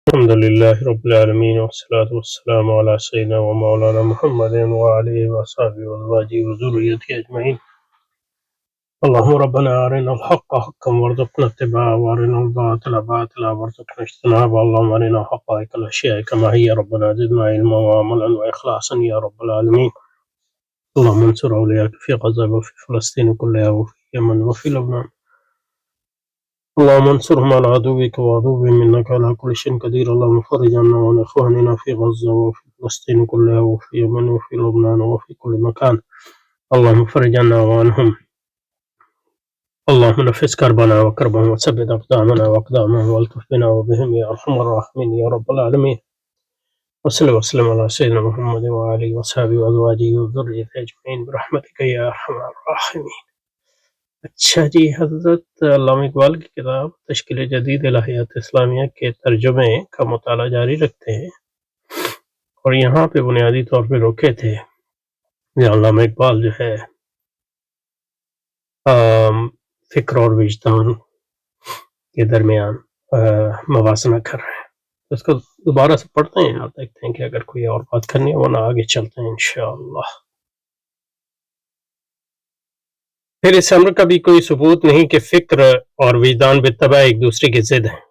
الحمد لله رب العالمين والصلاة والسلام على سيدنا ومولانا محمد وآله وصحبه وأزواجه وذريته أجمعين. اللهم ربنا أرنا الحق حقا وارزقنا اتباعه وأرنا الباطل باطلا وارزقنا اجتنابه. اللهم أرنا حقائق الأشياء كما هي ربنا زدنا علما وعملا وإخلاصا يا رب العالمين. اللهم انصر أولياءك في غزة وفي فلسطين كلها وفي اليمن وفي لبنان. اللهم انصرهم على عدوك وعدوهم إنك على كل شيء قدير. اللهم فرج عنا وعن إخواننا في غزة وفي فلسطين كلها وفي اليمن وفي لبنان وفي كل مكان. اللهم فرج عنا وعنهم. اللهم نفس كربنا وكربهم وثبت أقدامنا وأقدامهم والطف بنا وبهم يا أرحم الراحمين يا رب العالمين. وصل وسلم على سيدنا محمد وآله وصحبه وأزواجه وذريته أجمعين برحمتك يا أرحم الراحمين. اچھا جی، حضرت علامہ اقبال کی کتاب تشکیل جدید الہیات اسلامیہ کے ترجمے کا مطالعہ جاری رکھتے ہیں، اور یہاں پہ بنیادی طور پہ روکے تھے کہ علامہ اقبال جو ہے فکر اور وجدان کے درمیان موازنہ کر رہے ہیں. اس کو دوبارہ سے پڑھتے ہیں اور دیکھتے ہیں کہ اگر کوئی اور بات کرنی ہے ورنہ آگے چلتے ہیں انشاءاللہ. پھر اس امر کا بھی کوئی ثبوت نہیں کہ فکر اور وجدان بالطبع ایک دوسرے کی ضد ہیں.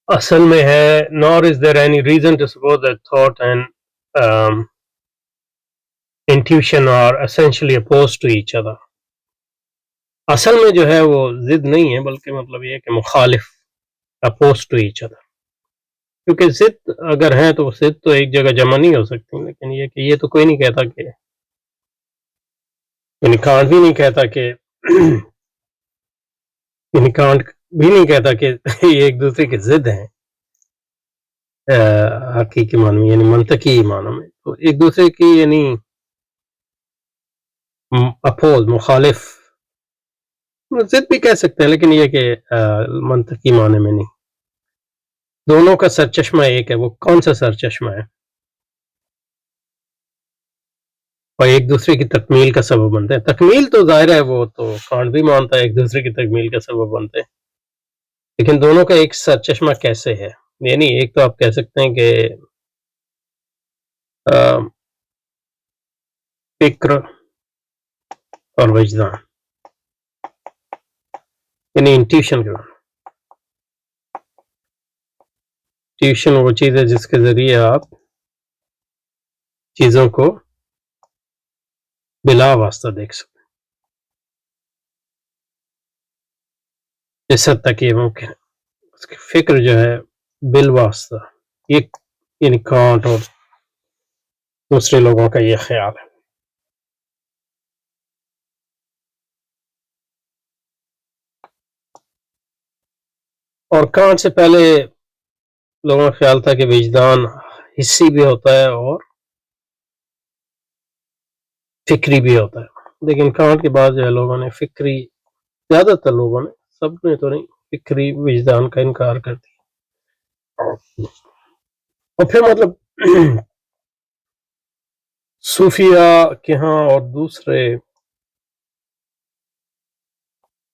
اصل میں ہے nor is there any reason to suppose that thought and intuition are essentially opposed to each other. اصل میں جو ہے وہ ضد نہیں ہے، بلکہ مطلب یہ کہ مخالف، opposed to each other. کیونکہ ضد اگر ہیں تو ضد تو ایک جگہ جمع نہیں ہو سکتی، لیکن یہ کہ یہ تو کوئی نہیں کہتا کہ یعنی کانٹ بھی نہیں کہتا کہ یعنی کانٹ بھی نہیں کہتا کہ یہ ایک دوسرے کے ضد ہیں حقیقی معنی میں، یعنی منطقی معنی میں. تو ایک دوسرے کی یعنی اپوز، مخالف، ضد بھی کہہ سکتے ہیں، لیکن یہ کہ منطقی معنی میں نہیں. دونوں کا سرچشمہ ایک ہے. وہ کون سا سرچشمہ ہے؟ اور ایک دوسرے کی تکمیل کا سبب بنتے ہیں. تکمیل تو ظاہر ہے، وہ تو کانٹ بھی مانتا ہے ایک دوسرے کی تکمیل کا سبب بنتے ہیں، لیکن دونوں کا ایک سرچشمہ کیسے ہے؟ یعنی ایک تو آپ کہہ سکتے ہیں کہ فکر اور وجدان، یعنی انٹیوشن کے بارے. انٹیوشن وہ چیز ہے جس کے ذریعے آپ چیزوں کو بلا واسطہ دیکھ سکتے ہیں. اس حد تک یہ ممکن ہے. اس کی فکر جو ہے بالواسطہ، یہ یعنی کانٹ اور دوسرے لوگوں کا یہ خیال ہے. اور کانٹ سے پہلے لوگوں کا خیال تھا کہ وجدان حسی بھی ہوتا ہے اور فکری بھی ہوتا ہے، لیکن کانٹ کے بعد جو ہے لوگوں نے فکری، زیادہ تر لوگوں نے، سب نے تو نہیں، فکری وجدان کا انکار کر دیا. اور پھر مطلب صوفیہ کے ہاں اور دوسرے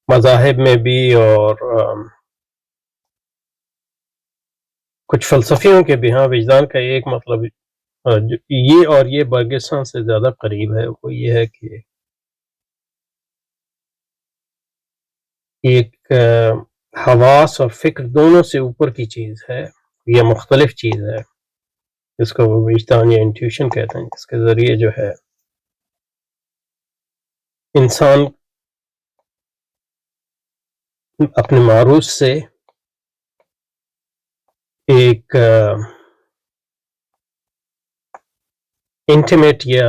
مذاہب میں بھی اور کچھ فلسفیوں کے بھی ہاں وجدان کا ایک مطلب یہ اور یہ برگساں سے زیادہ قریب ہے، وہ یہ ہے کہ ایک حواس اور فکر دونوں سے اوپر کی چیز ہے، یہ مختلف چیز ہے، جس کو وہ وجدان یا انٹیوشن کہتے ہیں، جس کے ذریعے جو ہے انسان اپنے معروض سے ایک انٹیمیٹ یا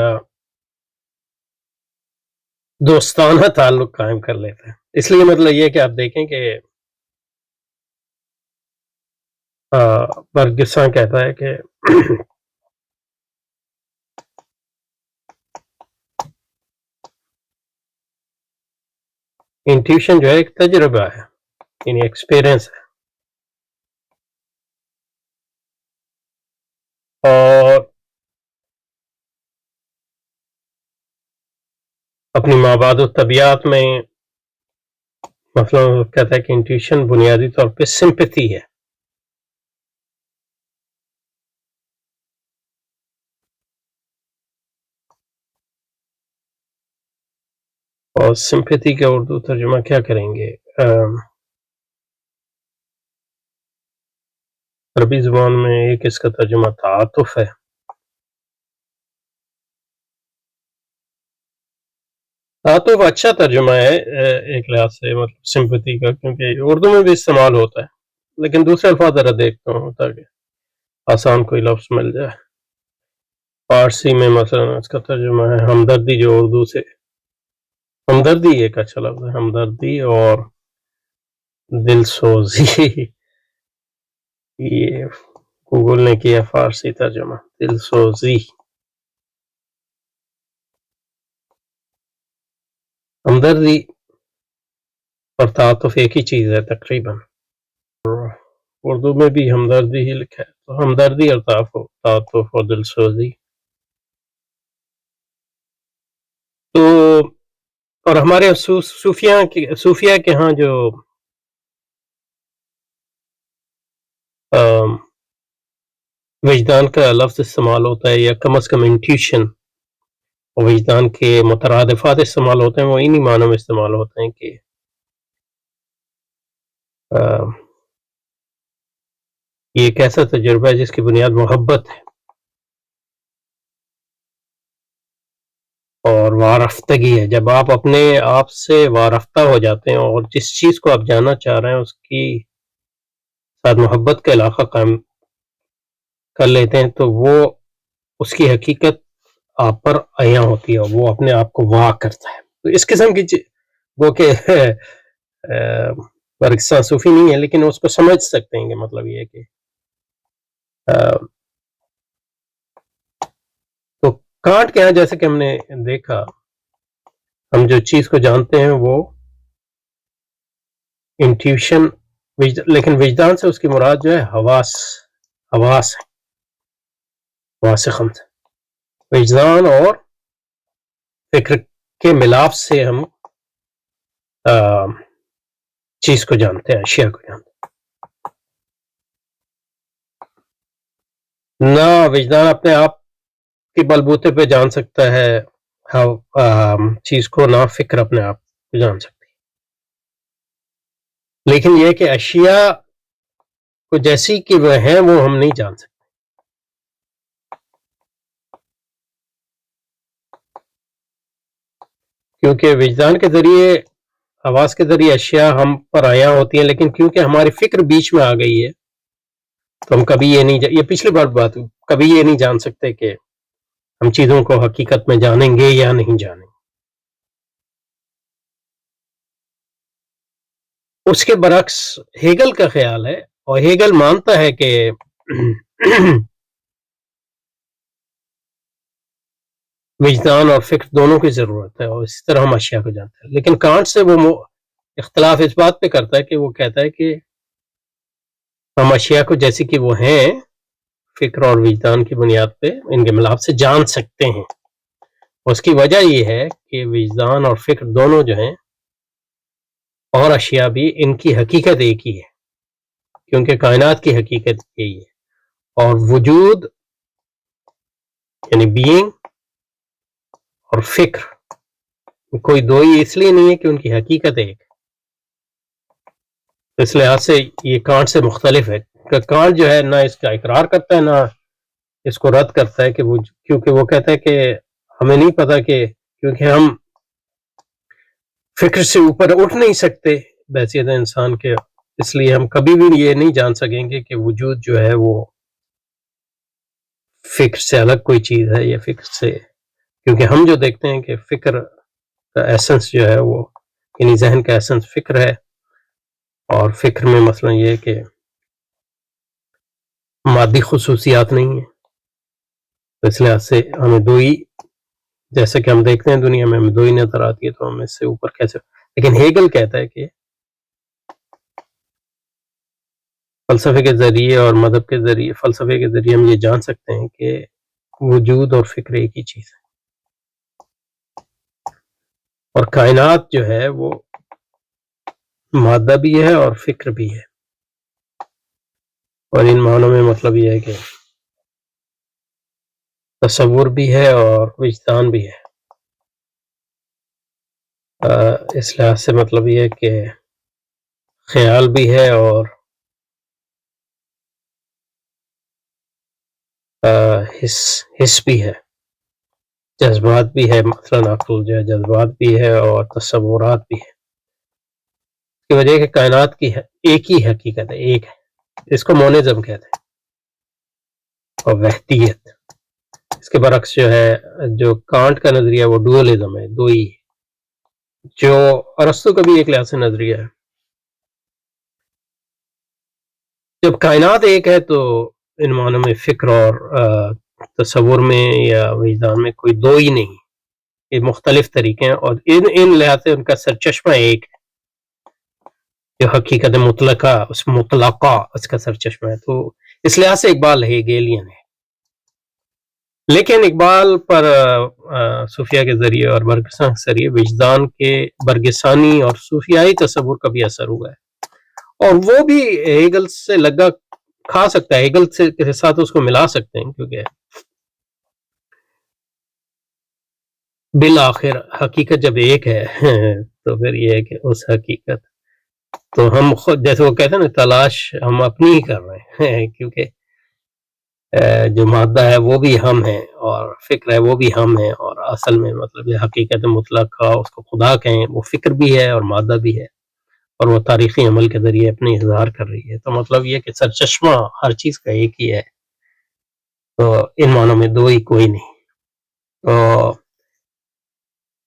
دوستانہ تعلق قائم کر لیتا ہے. اس لیے مطلب یہ کہ آپ دیکھیں کہ برگساں کہتا ہے کہ انٹیوشن جو ہے ایک تجربہ ہے، یعنی ایکسپیرئنس ہے، اور اپنی مابعد و طبیعت میں مثلا وہ کہتا ہے کہ انٹیوشن بنیادی طور پہ سمپتھی ہے. اور سمپتھی کا اردو ترجمہ کیا کریں گے؟ عربی زبان میں ایک اس کا ترجمہ تعاطف ہے. تعاطف اچھا ترجمہ ہے ایک لحاظ سے، مطلب سمپتھی کا، کیونکہ اردو میں بھی استعمال ہوتا ہے، لیکن دوسرے الفاظ ذرا دیکھتا ہوں تاکہ آسان کوئی لفظ مل جائے. فارسی میں مثلا اس کا ترجمہ ہے ہمدردی، جو اردو سے ہمدردی ایک اچھا لفظ ہے، ہمدردی اور دل سوزی. یہ گوگل نے کیا فارسی ترجمہ، دل سوزی. ہمدردی اور تعاطف ایک ہی چیز ہے تقریباً. اردو میں بھی ہمدردی ہی لکھا ہے، تو ہمدردی اور تعاطف اور دل سوزی. تو اور ہمارے صوفیہ کے ہاں جو وجدان کا لفظ استعمال ہوتا ہے، یا کم از کم انٹیوشن اور وجدان کے مترادفات استعمال ہوتے ہیں، وہ انہی معنوں میں استعمال ہوتے ہیں کہ یہ ایک ایسا تجربہ ہے جس کی بنیاد محبت ہے اور وارفتگی ہے. جب آپ اپنے آپ سے وارفتہ ہو جاتے ہیں اور جس چیز کو آپ جاننا چاہ رہے ہیں اس کی ساتھ محبت کا علاقہ قائم کر لیتے ہیں، تو وہ اس کی حقیقت آپ پر عیاں ہوتی ہے، وہ اپنے آپ کو واہ کرتا ہے. تو اس قسم کی وہ کہ برکساں صوفی نہیں ہے، لیکن اس کو سمجھ سکتے ہیں کہ مطلب یہ ہے کہ تو کانٹ کیا ہے، جیسے کہ ہم نے دیکھا، ہم جو چیز کو جانتے ہیں وہ انٹیوشن، لیکن وجدان سے اس کی مراد جو ہے حواس ہے، حواس خمس. وجدان اور فکر کے ملاپ سے ہم چیز کو جانتے ہیں، اشیاء کو جانتے ہیں. نہ وجدان اپنے آپ کے بلبوتے پہ جان سکتا ہے چیز کو، نہ فکر اپنے آپ کو جان سکتی. لیکن یہ کہ اشیاء کو جیسی کہ وہ ہیں وہ ہم نہیں جان سکتے، کیونکہ وجدان کے ذریعے، حواس کے ذریعے اشیاء ہم پر عیاں ہوتی ہیں، لیکن کیونکہ ہماری فکر بیچ میں آ گئی ہے تو ہم کبھی یہ نہیں یہ پچھلی بات کبھی یہ نہیں جان سکتے کہ ہم چیزوں کو حقیقت میں جانیں گے یا نہیں جانیں. اس کے برعکس ہیگل کا خیال ہے، اور ہیگل مانتا ہے کہ وجدان اور فکر دونوں کی ضرورت ہے، اور اسی طرح ہم اشیاء کو جانتے ہیں. لیکن کانٹ سے وہ اختلاف اس بات پہ کرتا ہے کہ وہ کہتا ہے کہ ہم اشیاء کو جیسی کہ وہ ہیں فکر اور وجدان کی بنیاد پہ ان کے ملاپ سے جان سکتے ہیں. اس کی وجہ یہ ہے کہ وجدان اور فکر دونوں جو ہیں اور اشیاء بھی، ان کی حقیقت ایک ہی ہے، کیونکہ کائنات کی حقیقت یہی ہے. اور وجود یعنی بینگ اور فکر کوئی دو ہی اس لیے نہیں ہے کہ ان کی حقیقت ایک. اس لحاظ سے یہ کانٹ سے مختلف ہے. کانٹ جو ہے نہ اس کا اقرار کرتا ہے نہ اس کو رد کرتا ہے، کہ وہ کیونکہ وہ کہتا ہے کہ ہمیں نہیں پتا، کہ کیونکہ ہم فکر سے اوپر اٹھ نہیں سکتے بحیثیت انسان کے، اس لیے ہم کبھی بھی یہ نہیں جان سکیں گے کہ وجود جو ہے وہ فکر سے الگ کوئی چیز ہے، یا فکر سے، کیونکہ ہم جو دیکھتے ہیں کہ فکر کا ایسنس جو ہے وہ، یعنی ذہن کا ایسنس فکر ہے، اور فکر میں مثلا یہ ہے کہ مادی خصوصیات نہیں ہیں. تو اس لحاظ سے ہمیں دو ہی، جیسے کہ ہم دیکھتے ہیں دنیا میں ہمیں دو ہی نظر آتی ہے، تو ہم اس سے اوپر کیسے. لیکن ہیگل کہتا ہے کہ فلسفے کے ذریعے اور مذہب کے ذریعے، فلسفے کے ذریعے ہم یہ جان سکتے ہیں کہ وجود اور فکر ایک ہی چیز ہے، اور کائنات جو ہے وہ مادہ بھی ہے اور فکر بھی ہے، اور ان معنوں میں مطلب یہ ہے کہ تصور بھی ہے اور وجدان بھی ہے۔ اس لحاظ سے مطلب یہ ہے کہ خیال بھی ہے اور حس بھی ہے، جذبات بھی ہے، مثلا عقل جو ہے جذبات بھی ہے اور تصورات بھی ہے۔ اس کی وجہ کہ کائنات کی ایک ہی حقیقت ہے، ایک ہے، اس کو مونزم کہتے ہیں، اور وحدیت۔ اس کے برعکس جو ہے، جو کانٹ کا نظریہ وہ ڈوئلزم ہے، دو ہی، جو ارسطو کا بھی ایک لحاظ سے نظریہ ہے۔ جب کائنات ایک ہے تو ان معنوں میں فکر اور تصور میں یا وجدان میں کوئی دو ہی نہیں، یہ مختلف طریقے ہیں، اور ان لحاظ سے ان کا سرچشمہ ایک ہے، جو حقیقت مطلقہ اس کا سرچشمہ ہے۔ تو اس لحاظ سے اقبال ہیگیلین ہے، لیکن اقبال پر صوفیہ کے ذریعے اور برگسان کے ذریعے وجدان کے برگسانی اور صوفیائی تصور کا بھی اثر ہوا ہے، اور وہ بھی ہیگل سے لگا کھا سکتا ہے، ہیگل کے ساتھ اس کو ملا سکتے ہیں، کیونکہ بالآخر حقیقت جب ایک ہے تو پھر یہ ہے کہ اس حقیقت تو ہم خود، جیسے وہ کہتے ہیں نا، تلاش ہم اپنی ہی کر رہے ہیں، کیونکہ جو مادہ ہے وہ بھی ہم ہیں، اور فکر ہے وہ بھی ہم ہیں، اور اصل میں مطلب یہ حقیقت مطلق کا اس کو خدا کہیں، وہ فکر بھی ہے اور مادہ بھی ہے، اور وہ تاریخی عمل کے ذریعے اپنے اظہار کر رہی ہے۔ تو مطلب یہ کہ سرچشمہ ہر چیز کا ایک ہی ہے، تو ان معنوں میں دو ہی کوئی نہیں۔ تو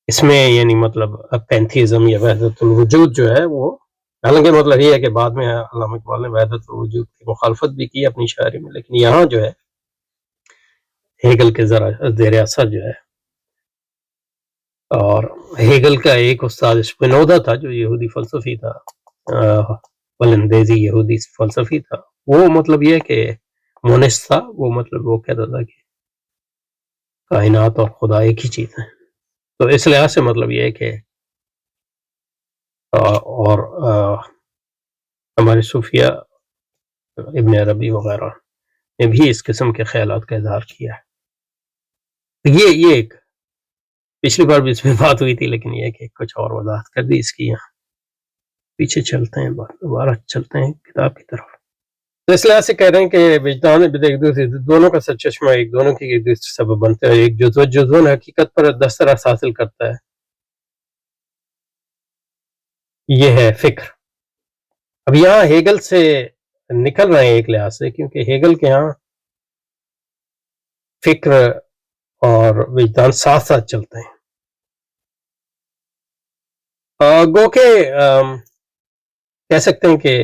اس میں یعنی مطلب پینتھیزم یا وحدت الوجود جو ہے وہ، حالانکہ مطلب یہ ہے کہ بعد میں علامہ اقبال نے وحدت الوجود کی مخالفت بھی کی اپنی شاعری میں، لیکن یہاں جو ہے ہیگل کے ذرا زیر اثر جو ہے، اور ہیگل کا ایک استاد اسپینوزا تھا جو یہودی فلسفی تھا، ولندیزی یہودی فلسفی تھا، وہ مطلب یہ کہ مونس تھا، وہ مطلب وہ کہتا تھا کہ کائنات اور خدا ایک ہی چیز ہے۔ تو اس لحاظ سے مطلب یہ ہے کہ اور ہمارے صوفیہ ابن عربی وغیرہ نے بھی اس قسم کے خیالات کا اظہار کیا ہے۔ یہ ایک پچھلی بار بھی اس میں بات ہوئی تھی، لیکن یہ کہ کچھ اور وضاحت کر دی اس کی، یہاں پیچھے چلتے ہیں، دوبارہ چلتے ہیں کتاب کی طرف۔ تو اس لحاظ سے کہہ رہے ہیں کہ وجدان ایک دوسرے دونوں کا سرچشمہ، ایک دونوں کی ایک دوسرے سبب بنتے ہیں، ایک جزو حقیقت پر دسترس حاصل کرتا ہے، یہ ہے فکر۔ اب یہاں ہیگل سے نکل رہے ہیں ایک لحاظ سے، کیونکہ ہیگل کے ہاں فکر اور وجدان ساتھ ساتھ چلتے ہیں، گو کہ کہہ سکتے ہیں کہ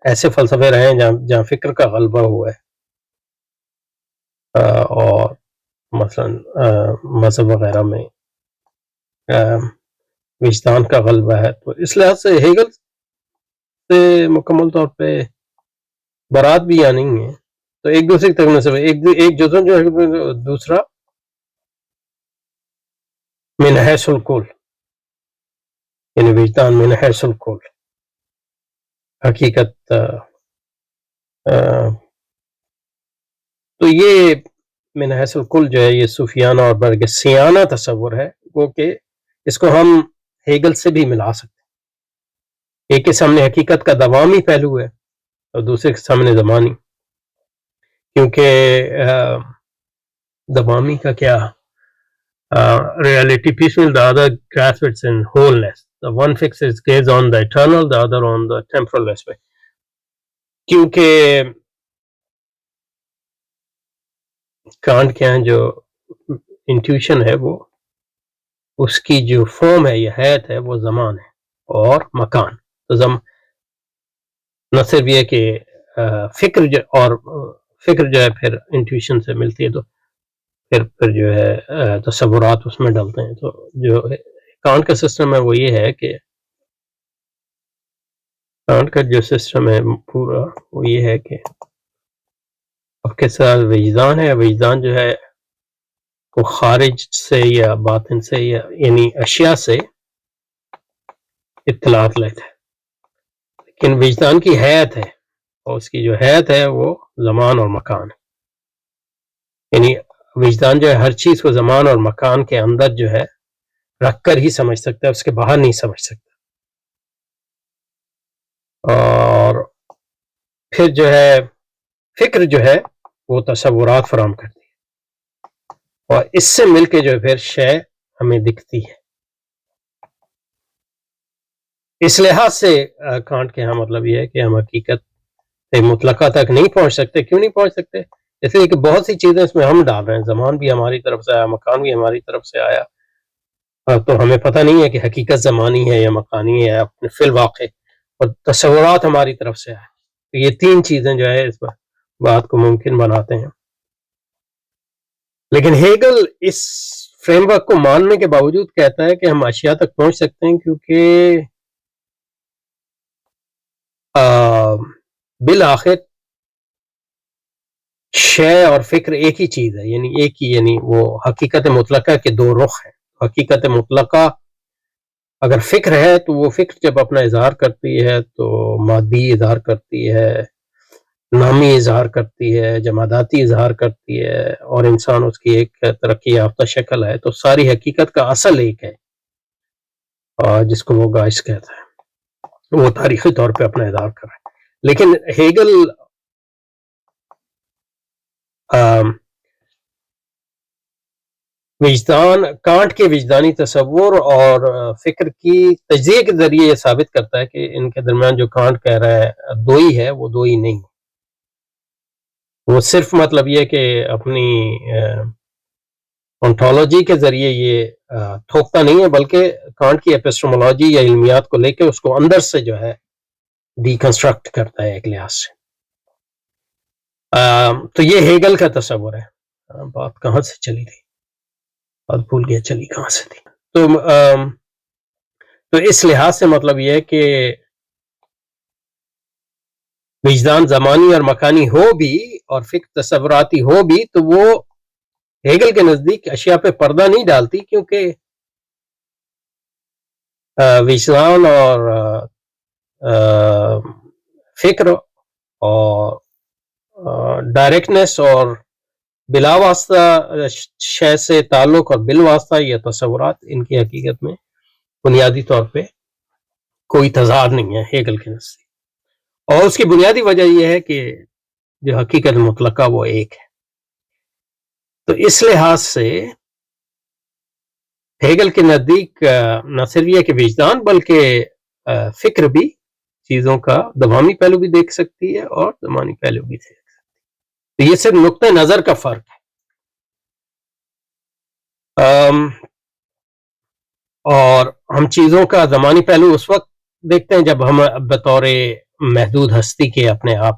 ایسے فلسفے رہے ہیں جہاں فکر کا غلبہ ہوا ہے، اور مثلا مذہب وغیرہ میں وجدان کا غلبہ ہے۔ تو اس لحاظ سے ہیگل سے مکمل طور پہ برات بھی یا نہیں ہے، تو ایک دوسرے کی طرف نسب ہے، ایک جزو جو ہے دوسرا من حیث الکل، یعنی وجدان من حیث الکل، حقیقت۔ تو یہ من حیث الکل جو ہے، یہ صوفیانہ اور برگسیانہ تصور ہے، وہ کہ اس کو ہم ہیگل سے بھی ملا سکتے ہیں۔ ایک کے سامنے حقیقت کا دوامی پہلو ہے اور دوسرے کے سامنے زمانی، کیونکہ دوامی کا کیا reality piecemeal, the other grasps its in wholeness. The one fixes gaze on the eternal, the other on the temporal aspect. کیونکہ کانٹ کے یہاں جو انٹیوشن ہے، وہ اس کی جو فارم ہے یا حیت ہے، وہ زمان ہے اور مکان۔ تو نہ صرف یہ کہ فکر جو ہے پھر انٹیوشن سے ملتی ہے، تو پھر جو ہے تصورات اس میں ڈلتے ہیں۔ تو جو کانٹ کا سسٹم ہے وہ یہ ہے کہ کانٹ کا جو سسٹم ہے پورا وہ یہ ہے کہ اب کے ساتھ وجدان ہے، وجدان جو ہے وہ خارج سے یا باطن سے یا یعنی اشیاء سے اطلاعات لیتا ہے، لیکن وجدان کی حیت ہے، اور اس کی جو حیت ہے وہ زمان اور مکان ہے، یعنی وجدان جو ہے ہر چیز کو زمان اور مکان کے اندر جو ہے رکھ کر ہی سمجھ سکتا ہے، اس کے باہر نہیں سمجھ سکتا. اور پھر جو ہے فکر جو ہے وہ تصورات فراہم کرتی ہے، اور اس سے مل کے جو ہے پھر شے ہمیں دکھتی ہے. اس لحاظ سے کانٹ کے ہاں مطلب یہ ہے کہ ہم حقیقت مطلقہ تک نہیں پہنچ سکتے. کیوں نہیں پہنچ سکتے؟ اس لیے کہ بہت سی چیزیں اس میں ہم ڈال رہے ہیں، زمان بھی ہماری طرف سے آیا، مکان بھی ہماری طرف سے آیا، تو ہمیں پتہ نہیں ہے کہ حقیقت زمانی ہے یا مکانی ہے اپنے فی الواقع، اور تصورات ہماری طرف سے آئے. تو یہ تین چیزیں جو ہے اس بات کو ممکن بناتے ہیں. لیکن ہیگل اس فریم ورک کو ماننے کے باوجود کہتا ہے کہ ہم اشیاء تک پہنچ سکتے ہیں، کیونکہ بالآخر شے اور فکر ایک ہی چیز ہے، یعنی ایک ہی، یعنی وہ حقیقت مطلقہ کے دو رخ ہیں. حقیقت مطلقہ اگر فکر ہے تو وہ فکر جب اپنا اظہار کرتی ہے تو مادی اظہار کرتی ہے، نامی اظہار کرتی ہے، جماداتی اظہار کرتی ہے، اور انسان اس کی ایک ترقی یافتہ شکل ہے. تو ساری حقیقت کا اصل ایک ہے، جس کو وہ گائس کہتا ہے، وہ تاریخی طور پہ اپنا اظہار کر رہا ہے. لیکن ہیگل وجدان، کانٹ کے وجدانی تصور اور فکر کی تجزیے کے ذریعے یہ ثابت کرتا ہے کہ ان کے درمیان جو کانٹ کہہ رہا ہے دوئی ہے، وہ دوئی نہیں. وہ صرف مطلب یہ کہ اپنی انٹالوجی کے ذریعے یہ تھوکتا نہیں ہے، بلکہ کانٹ کی ایپسٹمولوجی یا علمیات کو لے کے اس کو اندر سے جو ہے ڈی کنسٹرکٹ کرتا ہے ایک لحاظ سے. تو یہ ہیگل کا تصور ہے. بات کہاں سے چلی تھی؟ بات بھول گیا چلی کہاں سے تھی. تو اس لحاظ سے مطلب یہ ہے کہ وجدان زمانی اور مکانی ہو بھی اور فکر تصوراتی ہو بھی، تو وہ ہیگل کے نزدیک اشیاء پہ پردہ نہیں ڈالتی، کیونکہ وجدان اور فکر اور ڈائریکٹنس اور بلا واسطہ شے سے تعلق اور بالواسطہ یا تصورات، ان کی حقیقت میں بنیادی طور پہ کوئی تضاد نہیں ہے ہیگل کے نزدیک. اور اس کی بنیادی وجہ یہ ہے کہ جو حقیقت مطلقہ وہ ایک ہے. تو اس لحاظ سے ہیگل کے نزدیک نہ صرف یہ کہ وجدان بلکہ فکر بھی چیزوں کا دوامی پہلو بھی دیکھ سکتی ہے اور زمانی پہلو بھی دیکھ سکتی ہے. تو یہ صرف نقطہ نظر کا فرق ہے. اور ہم چیزوں کا زمانی پہلو اس وقت دیکھتے ہیں جب ہم بطور محدود ہستی کے اپنے آپ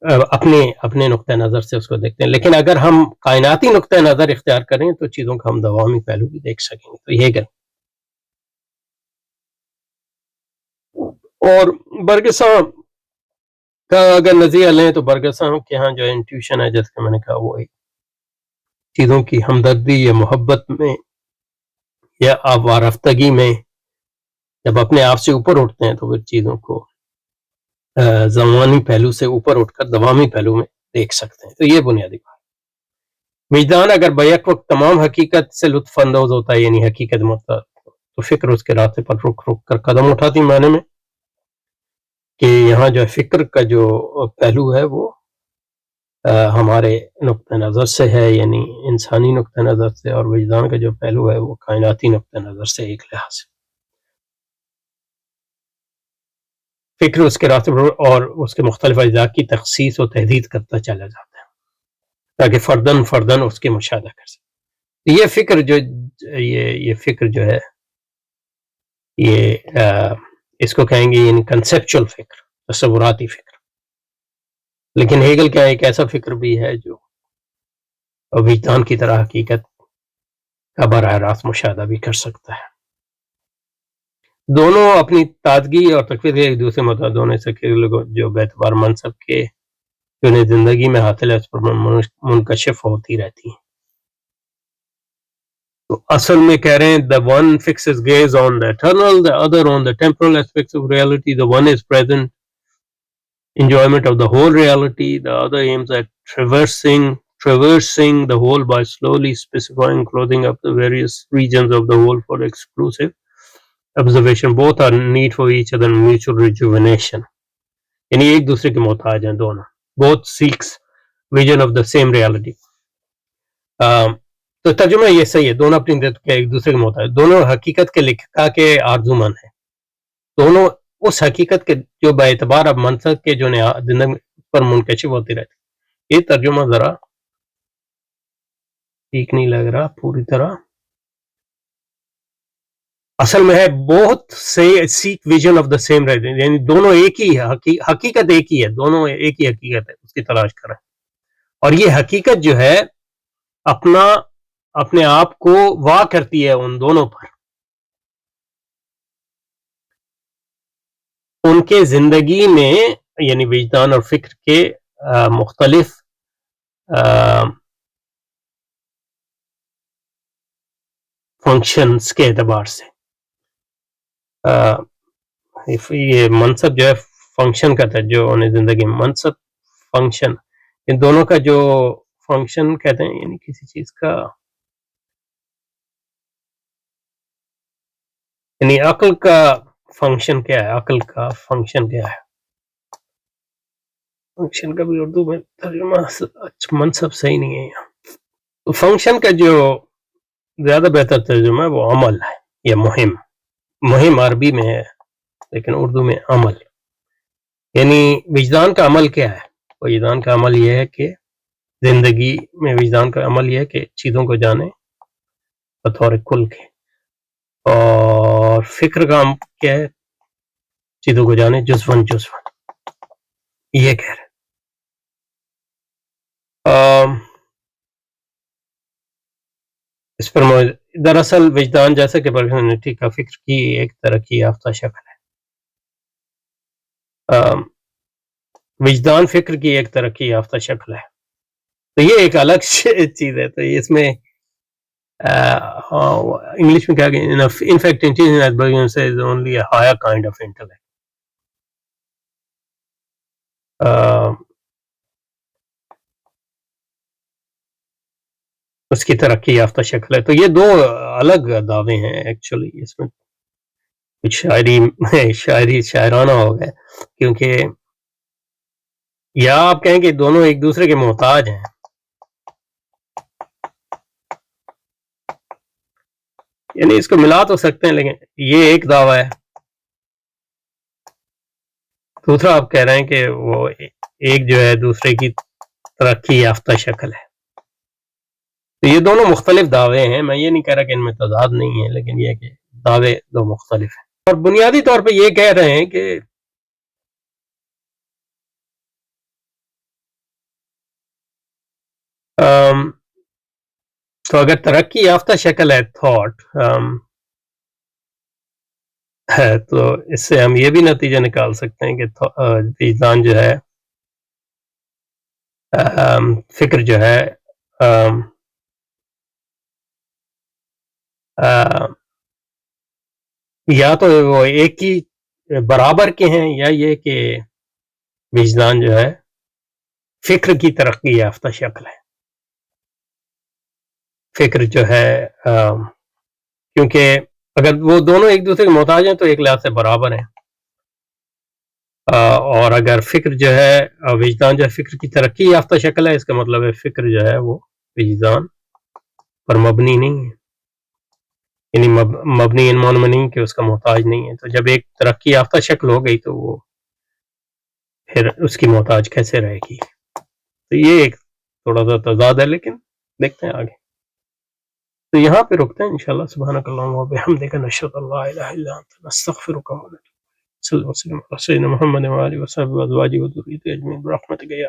اپنے نقطہ نظر سے اس کو دیکھتے ہیں. لیکن اگر ہم کائناتی نقطہ نظر اختیار کریں تو چیزوں کا ہم دوامی پہلو بھی دیکھ سکیں گے. تو یہ گل. اور برگساں کا اگر نظریہ لیں تو برگساں کے ہاں جو انٹیوشن ہے، جیسے کہ میں نے کہا، وہ چیزوں کی ہمدردی یا محبت میں یا وارفتگی میں جب اپنے آپ سے اوپر اٹھتے ہیں تو پھر چیزوں کو زمانی پہلو سے اوپر اٹھ کر دوامی پہلو میں دیکھ سکتے ہیں. تو یہ بنیادی بات. وجدان اگر بیک وقت تمام حقیقت سے لطف اندوز ہوتا ہے، یعنی حقیقت مطلب، تو فکر اس کے راستے پر رک رک کر قدم اٹھاتی، معنی میں کہ یہاں جو فکر کا جو پہلو ہے وہ ہمارے نقطہ نظر سے ہے، یعنی انسانی نقطہ نظر سے، اور وجدان کا جو پہلو ہے وہ کائناتی نقطہ نظر سے ایک لحاظ سے. فکر اس کے راستے پر اور اس کے مختلف اجزاء کی تخصیص و تحدید کرتا چلا جاتا ہے تاکہ فردن اس کے مشاہدہ کر سکے. یہ فکر جو ہے یہ اس کو کہیں گے یعنی کنسپچل فکر، تصوراتی فکر. لیکن ہیگل کا ایک ایسا فکر بھی ہے جو وجدان کی طرح حقیقت کا براہ راست مشاہدہ بھی کر سکتا ہے. دونوں اپنی تازگی اور تقویت ایک دوسرے متعدد ہونے سے جو بیعتبار منصب کے جو انہیں زندگی میں حاصل ہے اس پر منکشف ہوتی رہتی ہیں. تو اصل میں کہہ رہے ہیں the one fixes gaze on the eternal, the other on the temporal aspects of reality. The one is present enjoyment of the whole reality, the other aims at traversing the whole by slowly specifying, clothing up the various regions of the whole for exclusive observation. Both are need for each other mutual rejuvenation. یعنی ایک دوسرے کے محتاج ہیں دونوں. both seeks vision of the same reality. تو ترجمہ یہ صحیح ہے, دونوں اپنی ایک دوسرے کے محتاج, دونوں حقیقت کے لکھا کے آرزومند ہیں, دونوں اس حقیقت کے جو باعتبار اب منصب کے جو زندگی پر منکشف ہوتی رہتی. یہ ترجمہ ذرا ٹھیک نہیں لگ رہا پوری طرح. اصل میں ہے بہت سیک ویژن آف دا سیم رہتے ہیں, یعنی دونوں ایک ہی حقیقت ایک ہی ہے, دونوں ایک ہی حقیقت ہے, اس کی تلاش کریں. اور یہ حقیقت جو ہے اپنے آپ کو واہ کرتی ہے ان دونوں پر, ان کے زندگی میں, یعنی وجدان اور فکر کے مختلف فنکشنز کے اعتبار سے. یہ منصب جو ہے فنکشن کا تھا, جو انہیں زندگی میں منصب فنکشن, ان دونوں کا جو فنکشن کہتے ہیں, یعنی کسی چیز کا, یعنی عقل کا فنکشن کیا ہے, عقل کا فنکشن کیا ہے. فنکشن کا بھی اردو میں ترجمہ منصب صحیح نہیں ہے یہاں. فنکشن کا جو زیادہ بہتر ترجمہ ہے وہ عمل ہے یا مہم. مہم عربی میں ہے لیکن اردو میں عمل. یعنی وجدان کا عمل کیا ہے؟ وجدان کا عمل یہ ہے کہ زندگی میں وجدان کا عمل یہ ہے کہ چیزوں کو جانے بطور کل کے, اور فکر کا عمل کیا ہے؟ چیزوں کو جانے جزون جزون. یہ کہہ رہے اس پر دراصل وجدان جیسا کہ پرسنالٹی کا فکر کی ایک ترقی یافتہ شکل ہے. وجدان فکر کی ایک ترقی یافتہ شکل ہے, تو یہ ایک الگ چیز ہے. تو اس میں انگلش میں کیا کہ in fact intelligence as Bergson says is only a higher kind of intellect. اس کی ترقی یافتہ شکل ہے. تو یہ دو الگ دعوے ہیں ایکچولی. اس میں کچھ شاعرانہ ہو گئے, کیونکہ یا آپ کہیں کہ دونوں ایک دوسرے کے محتاج ہیں, یعنی اس کو ملا تو سکتے ہیں, لیکن یہ ایک دعویٰ ہے. دوسرا آپ کہہ رہے ہیں کہ وہ ایک جو ہے دوسرے کی ترقی یافتہ شکل ہے. تو یہ دونوں مختلف دعوے ہیں. میں یہ نہیں کہہ رہا کہ ان میں تضاد نہیں ہے, لیکن یہ کہ دعوے دو مختلف ہیں. اور بنیادی طور پہ یہ کہہ رہے ہیں کہ تو اگر ترقی یافتہ شکل ہے تھاٹ ہے, تو اس سے ہم یہ بھی نتیجہ نکال سکتے ہیں کہ وجدان جو ہے, فکر جو ہے, یا تو وہ ایک ہی برابر کے ہیں, یا یہ کہ وجدان جو ہے فکر کی ترقی یافتہ شکل ہے. فکر جو ہے کیونکہ اگر وہ دونوں ایک دوسرے کے محتاج ہیں تو ایک لحاظ سے برابر ہیں, اور اگر فکر جو ہے وجدان جو ہے فکر کی ترقی یافتہ شکل ہے, اس کا مطلب ہے فکر جو ہے وہ وجدان پر مبنی نہیں ہے, یعنی مبنی ان معنی میں نہیں کہ اس کا محتاج نہیں ہے. تو جب ایک ترقی یافتہ شکل ہو گئی تو وہ پھر اس کی محتاج کیسے رہے گی. تو یہ ایک تھوڑا سا تضاد ہے, لیکن دیکھتے ہیں آگے. تو یہاں پہ رکتے ہیں انشاءاللہ. سبحانک اللہم و بحمدک نشہد ان لا الہ الا انت نستغفرک و نتوب الیک. صلی اللہ علیہ وسلم علی سیدنا محمد و آلہ و صحبہ و ازواجہ و ذریتہ اجمعین برحمتک یا